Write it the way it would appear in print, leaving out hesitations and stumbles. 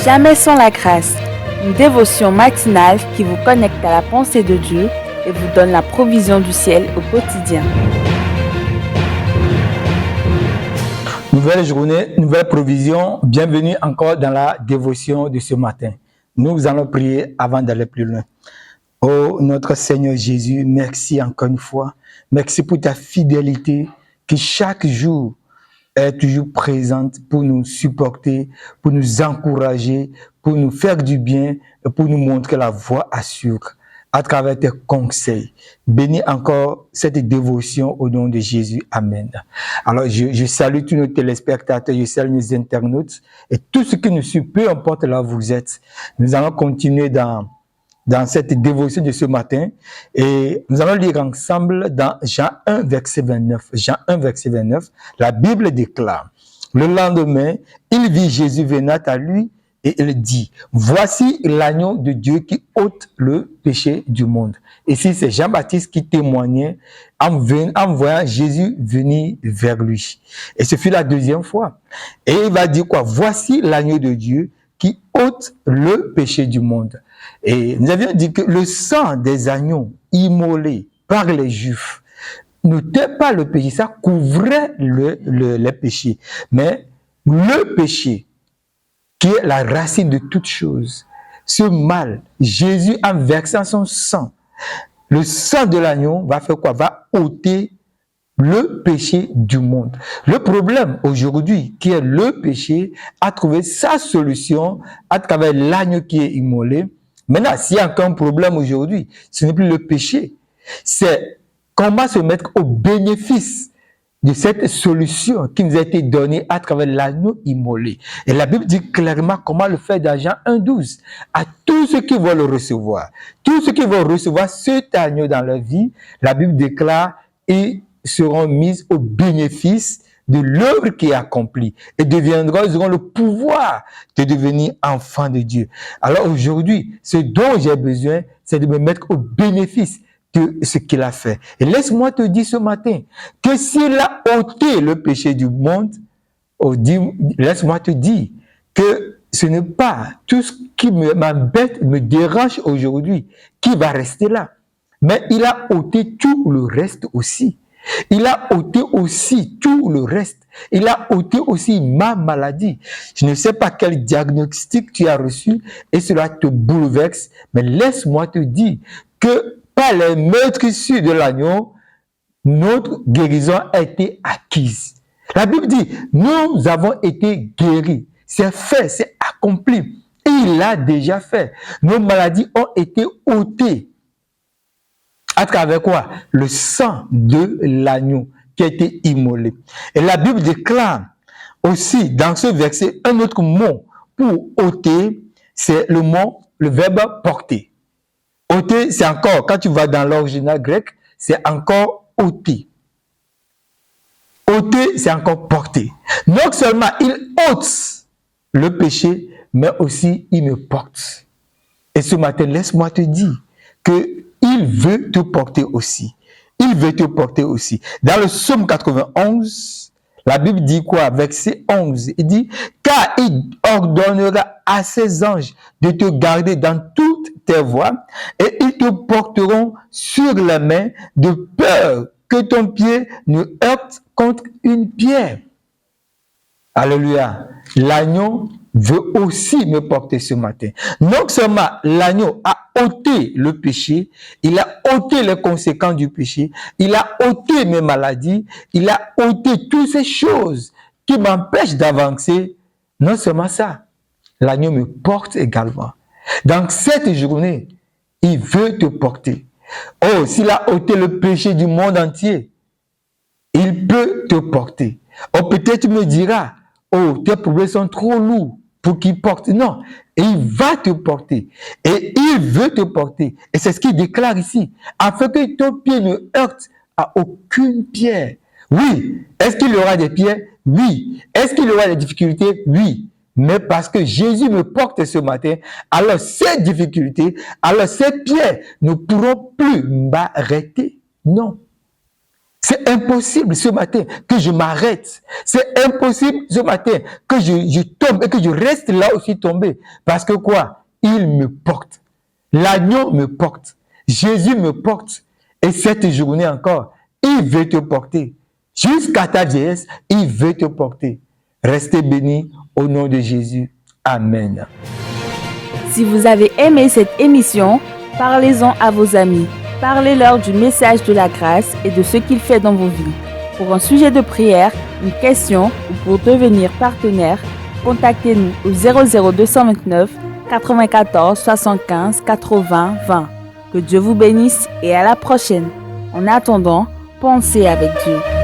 Jamais sans la grâce, une dévotion matinale qui vous connecte à la pensée de Dieu et vous donne la provision du ciel au quotidien. Nouvelle journée, nouvelle provision. Bienvenue encore dans la dévotion de ce matin. Nous allons prier avant d'aller plus loin. Oh notre Seigneur Jésus, merci encore une fois. Merci pour ta fidélité qui chaque jour est toujours présente pour nous supporter, pour nous encourager, pour nous faire du bien et pour nous montrer la voie à suivre à travers tes conseils. Bénis encore cette dévotion au nom de Jésus. Amen. Alors, je salue tous nos téléspectateurs, je salue nos internautes et tous ceux qui nous suivent, peu importe là où vous êtes. Nous allons continuer dans cette dévotion de ce matin et nous allons lire ensemble dans Jean 1, verset 29. Jean 1, verset 29, la Bible déclare, le lendemain, il vit Jésus venant à lui et il dit, voici l'agneau de Dieu qui ôte le péché du monde. Ici, c'est Jean-Baptiste qui témoignait en voyant Jésus venir vers lui. Et ce fut la deuxième fois. Et il va dire quoi? Voici l'agneau de Dieu qui ôte le péché du monde. Et nous avions dit que le sang des agneaux immolés par les Juifs n'ôtait pas le péché, ça couvrait le péché. Mais le péché, qui est la racine de toute chose, ce mal, Jésus en versant son sang, le sang de l'agneau va faire quoi? Va ôter le péché du monde. Le problème aujourd'hui, qui est le péché, a trouvé sa solution à travers l'agneau qui est immolé. Maintenant, s'il y a encore un problème aujourd'hui, ce n'est plus le péché. C'est comment se mettre au bénéfice de cette solution qui nous a été donnée à travers l'agneau immolé. Et la Bible dit clairement comment le faire dans Jean 1,12. À tous ceux qui vont le recevoir, tous ceux qui vont recevoir cet agneau dans leur vie, la Bible déclare et seront mis au bénéfice de l'œuvre qui est accomplie et ils auront le pouvoir de devenir enfants de Dieu. Alors aujourd'hui, ce dont j'ai besoin, c'est de me mettre au bénéfice de ce qu'il a fait. Et laisse-moi te dire ce matin que s'il a ôté le péché du monde, laisse-moi te dire que ce n'est pas tout ce qui m'embête, me dérange aujourd'hui qui va rester là. Mais il a ôté tout le reste aussi. Il a ôté aussi tout le reste. Il a ôté aussi ma maladie. Je ne sais pas quel diagnostic tu as reçu et cela te bouleverse, mais laisse-moi te dire que par les meurtrissures de l'agneau, notre guérison a été acquise. La Bible dit, nous avons été guéris. C'est fait, c'est accompli. Et il l'a déjà fait. Nos maladies ont été ôtées. À travers quoi? Le sang de l'agneau qui a été immolé. Et la Bible déclare aussi dans ce verset un autre mot pour ôter, c'est le verbe porter. Ôter, c'est encore, quand tu vas dans l'original grec, c'est encore ôter. Ôter, c'est encore porter. Non seulement il ôte le péché, mais aussi il me porte. Et ce matin, laisse-moi te dire que il veut te porter aussi. Il veut te porter aussi. Dans le psaume 91, la Bible dit quoi? Verset 11, il dit, car il ordonnera à ses anges de te garder dans toutes tes voies et ils te porteront sur les mains de peur que ton pied ne heurte contre une pierre. Alléluia. L'agneau veut aussi me porter ce matin. Non seulement l'agneau a ôté le péché, il a ôté les conséquences du péché, il a ôté mes maladies, il a ôté toutes ces choses qui m'empêchent d'avancer. Non seulement ça, l'agneau me porte également. Dans cette journée, il veut te porter. Oh, s'il a ôté le péché du monde entier, il peut te porter. Oh, peut-être tu me diras, oh, tes problèmes sont trop lourds pour qu'il porte. Non, et il va te porter. Et il veut te porter. Et c'est ce qu'il déclare ici. Afin que ton pied ne heurte à aucune pierre. Oui. Est-ce qu'il y aura des pierres? Oui. Est-ce qu'il y aura des difficultés? Oui. Mais parce que Jésus me porte ce matin, alors ces difficultés, alors ces pierres ne pourront plus m'arrêter. Non. C'est impossible ce matin que je m'arrête. C'est impossible ce matin que je tombe et que je reste là aussi tombé. Parce que quoi? Il me porte. L'agneau me porte. Jésus me porte. Et cette journée encore, il veut te porter. Jusqu'à ta vieillesse, il veut te porter. Restez bénis au nom de Jésus. Amen. Si vous avez aimé cette émission, parlez-en à vos amis. Parlez-leur du message de la grâce et de ce qu'il fait dans vos vies. Pour un sujet de prière, une question ou pour devenir partenaire, contactez-nous au 00229 94 75 80 20. Que Dieu vous bénisse et à la prochaine. En attendant, pensez avec Dieu.